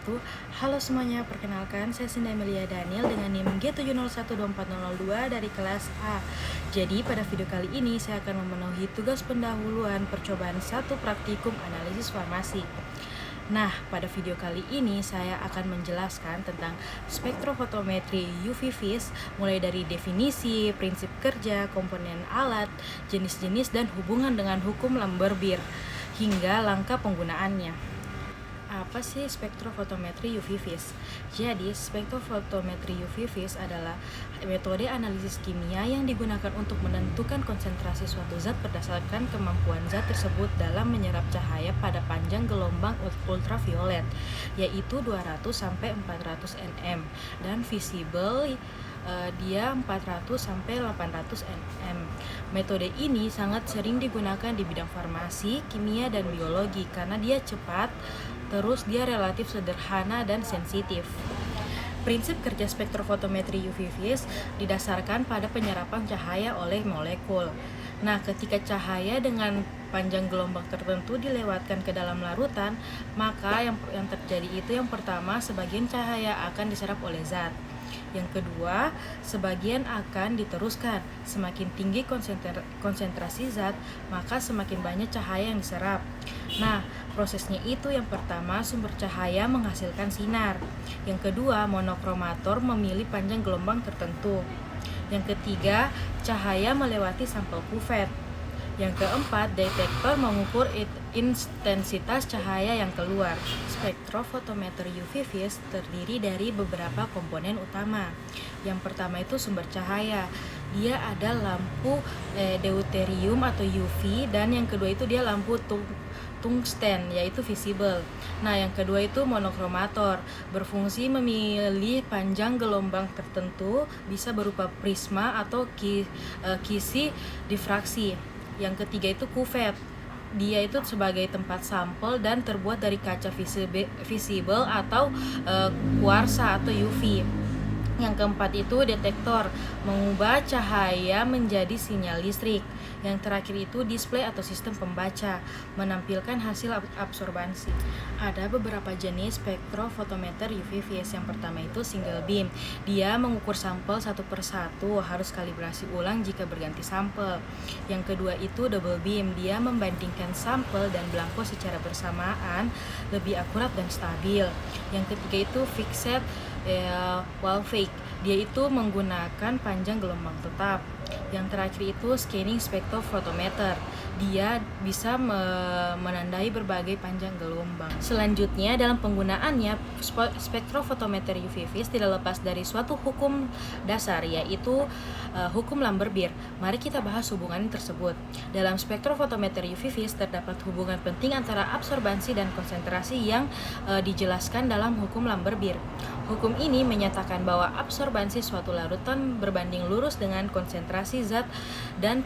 wabarakatuh. Halo semuanya, perkenalkan saya Sinda Emilia Daniel dengan NIM G7012402 dari kelas A. Jadi pada video kali ini saya akan memenuhi tugas pendahuluan percobaan 1 praktikum analisis farmasi. Nah, pada video kali ini saya akan menjelaskan tentang spektrofotometri UV vis, mulai dari definisi, prinsip kerja, komponen alat, jenis-jenis dan hubungan dengan hukum Lambert-Beer, hingga langkah penggunaannya. Apa sih spektrofotometri UV vis? Jadi, spektrofotometri UV vis adalah metode analisis kimia yang digunakan untuk menentukan konsentrasi suatu zat berdasarkan kemampuan zat tersebut dalam menyerap cahaya pada panjang gelombang ultraviolet, yaitu 200 sampai 400 nm, dan visible dia 400 sampai 800 nm. Metode ini sangat sering digunakan di bidang farmasi, kimia, dan biologi karena dia cepat, terus dia relatif sederhana dan sensitif. Prinsip kerja spektrofotometri UV vis didasarkan pada penyerapan cahaya oleh molekul. Nah, ketika cahaya dengan panjang gelombang tertentu dilewatkan ke dalam larutan, maka yang terjadi itu yang pertama, sebagian cahaya akan diserap oleh zat. Yang kedua, sebagian akan diteruskan. Semakin tinggi konsentrasi zat, maka semakin banyak cahaya yang diserap. Nah, prosesnya itu yang pertama, sumber cahaya menghasilkan sinar. Yang kedua, monokromator memilih panjang gelombang tertentu. Yang ketiga, cahaya melewati sampel kuvet. Yang keempat, detektor mengukur intensitas cahaya yang keluar. Spektrofotometer UV vis terdiri dari beberapa komponen utama. Yang pertama itu sumber cahaya. Dia ada lampu deuterium atau UV, dan yang kedua itu dia lampu tungsten, yaitu visible. Nah, yang kedua itu monokromator, berfungsi memilih panjang gelombang tertentu, bisa berupa prisma atau kisi difraksi. Yang ketiga itu kuvet. Dia itu sebagai tempat sampel dan terbuat dari kaca visible atau kuarsa atau UV. Yang keempat itu detektor, mengubah cahaya menjadi sinyal listrik. Yang terakhir itu display atau sistem pembaca, menampilkan hasil absorbansi. Ada beberapa jenis spektrofotometer UV vis. Yang pertama itu single beam. Dia mengukur sampel satu persatu, harus kalibrasi ulang jika berganti sampel. Yang kedua itu double beam. Dia membandingkan sampel dan belangko secara bersamaan, lebih akurat dan stabil. Yang ketiga itu fixed wall fake. Dia itu menggunakan panjang gelombang tetap. Yang terakhir itu scanning spektrofotometer. Dia bisa menandai berbagai panjang gelombang. Selanjutnya, dalam penggunaannya, spektrofotometer UV vis tidak lepas dari suatu hukum dasar, yaitu hukum Lambert-Beer. Mari kita bahas hubungan tersebut. Dalam spektrofotometer UV vis terdapat hubungan penting antara absorbansi dan konsentrasi yang dijelaskan dalam hukum Lambert-Beer. Hukum ini menyatakan bahwa absorbansi suatu larutan berbanding lurus dengan konsentrasi zat dan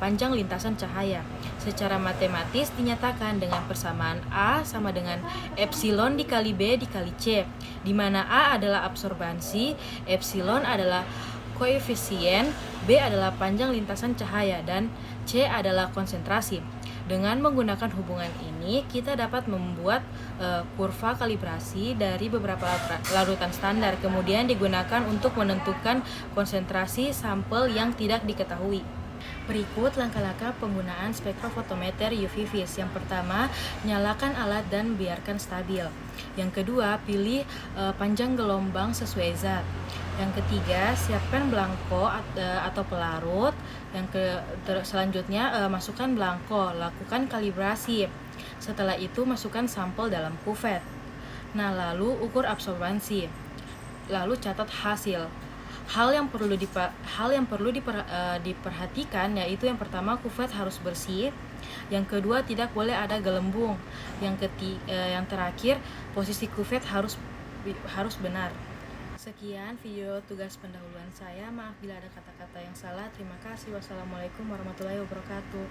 panjang lintasan cahaya. Secara matematis dinyatakan dengan persamaan A sama dengan epsilon dikali B dikali C, di mana A adalah absorbansi, epsilon adalah koefisien, B adalah panjang lintasan cahaya, dan C adalah konsentrasi. Dengan menggunakan hubungan ini, kita dapat membuat kurva kalibrasi dari beberapa larutan standar, kemudian digunakan untuk menentukan konsentrasi sampel yang tidak diketahui. Berikut langkah-langkah penggunaan spektrofotometer UV vis. Yang pertama, nyalakan alat dan biarkan stabil. Yang kedua, pilih panjang gelombang sesuai zat. Yang ketiga, siapkan belangko atau pelarut. Selanjutnya, masukkan belangko, lakukan kalibrasi. Setelah itu, masukkan sampel dalam kuvet. Nah, lalu ukur absorbansi. Lalu catat hasil. Hal yang perlu diperhatikan yaitu yang pertama, kuvet harus bersih. Yang kedua, tidak boleh ada gelembung. Yang terakhir, posisi kuvet harus benar. Sekian video tugas pendahuluan saya. Maaf bila ada kata-kata yang salah. Terima kasih. Wassalamualaikum warahmatullahi wabarakatuh.